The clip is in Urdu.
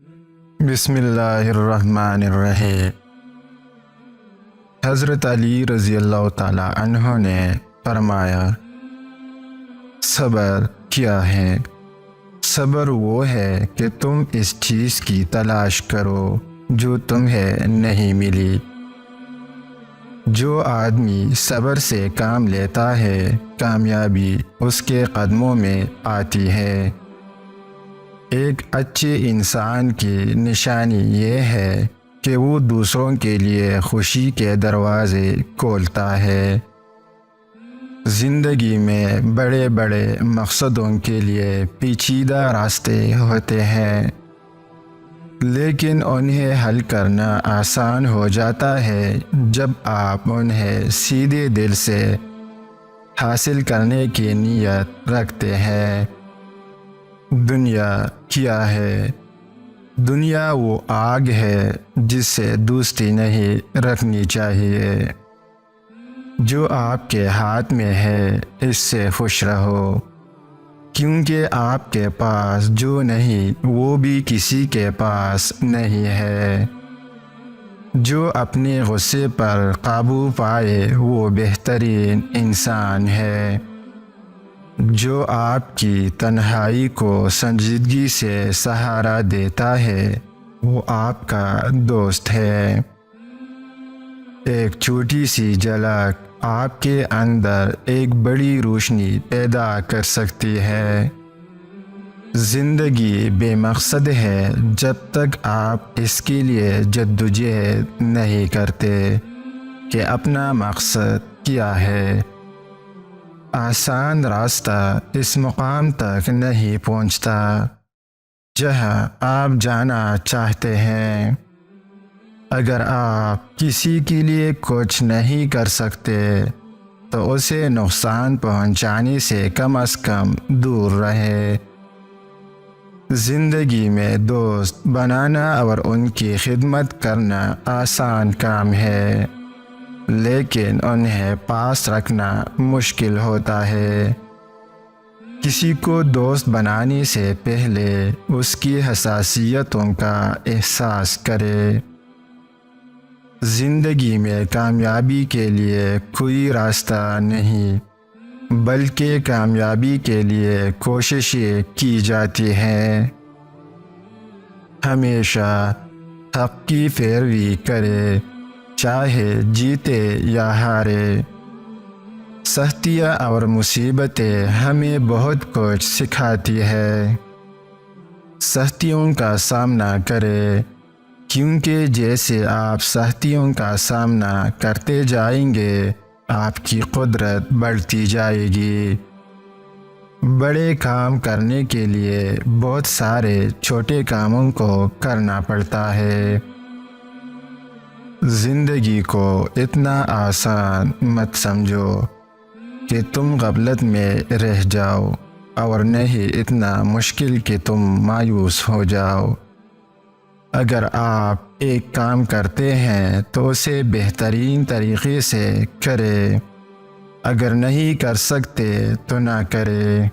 بسم اللہ الرحمن الرحیم۔ حضرت علی رضی اللہ تعالی عنہ نے فرمایا، صبر کیا ہے؟ صبر وہ ہے کہ تم اس چیز کی تلاش کرو جو تمہیں نہیں ملی۔ جو آدمی صبر سے کام لیتا ہے، کامیابی اس کے قدموں میں آتی ہے۔ ایک اچھے انسان کی نشانی یہ ہے کہ وہ دوسروں کے لیے خوشی کے دروازے کھولتا ہے۔ زندگی میں بڑے بڑے مقصدوں کے لیے پیچیدہ راستے ہوتے ہیں، لیکن انہیں حل کرنا آسان ہو جاتا ہے جب آپ انہیں سیدھے دل سے حاصل کرنے کی نیت رکھتے ہیں۔ دنیا کیا ہے؟ دنیا وہ آگ ہے جس سے دوستی نہیں رکھنی چاہیے۔ جو آپ کے ہاتھ میں ہے اس سے خوش رہو، کیونکہ آپ کے پاس جو نہیں وہ بھی کسی کے پاس نہیں ہے۔ جو اپنے غصے پر قابو پائے وہ بہترین انسان ہے۔ جو آپ کی تنہائی کو سنجیدگی سے سہارا دیتا ہے وہ آپ کا دوست ہے۔ ایک چھوٹی سی جھلک آپ کے اندر ایک بڑی روشنی پیدا کر سکتی ہے۔ زندگی بے مقصد ہے جب تک آپ اس کے لیے جدوجہد نہیں کرتے کہ اپنا مقصد کیا ہے۔ آسان راستہ اس مقام تک نہیں پہنچتا جہاں آپ جانا چاہتے ہیں۔ اگر آپ کسی کے لیے کچھ نہیں کر سکتے تو اسے نقصان پہنچانے سے کم از کم دور رہے۔ زندگی میں دوست بنانا اور ان کی خدمت کرنا آسان کام ہے، لیکن انہیں پاس رکھنا مشکل ہوتا ہے۔ کسی کو دوست بنانے سے پہلے اس کی حساسیتوں کا احساس کرے۔ زندگی میں کامیابی کے لیے کوئی راستہ نہیں، بلکہ کامیابی کے لیے کوششیں کی جاتی ہیں۔ ہمیشہ حق کی پیروی کرے، چاہے جیتے یا ہارے۔ سختیاں اور مصیبتیں ہمیں بہت کچھ سکھاتی ہے۔ سختیوں کا سامنا کرے، کیونکہ جیسے آپ سختیوں کا سامنا کرتے جائیں گے آپ کی قدرت بڑھتی جائے گی۔ بڑے کام کرنے کے لیے بہت سارے چھوٹے کاموں کو کرنا پڑتا ہے۔ زندگی کو اتنا آسان مت سمجھو کہ تم غفلت میں رہ جاؤ، اور نہیں اتنا مشکل کہ تم مایوس ہو جاؤ۔ اگر آپ ایک کام کرتے ہیں تو اسے بہترین طریقے سے کریں، اگر نہیں کر سکتے تو نہ کریں۔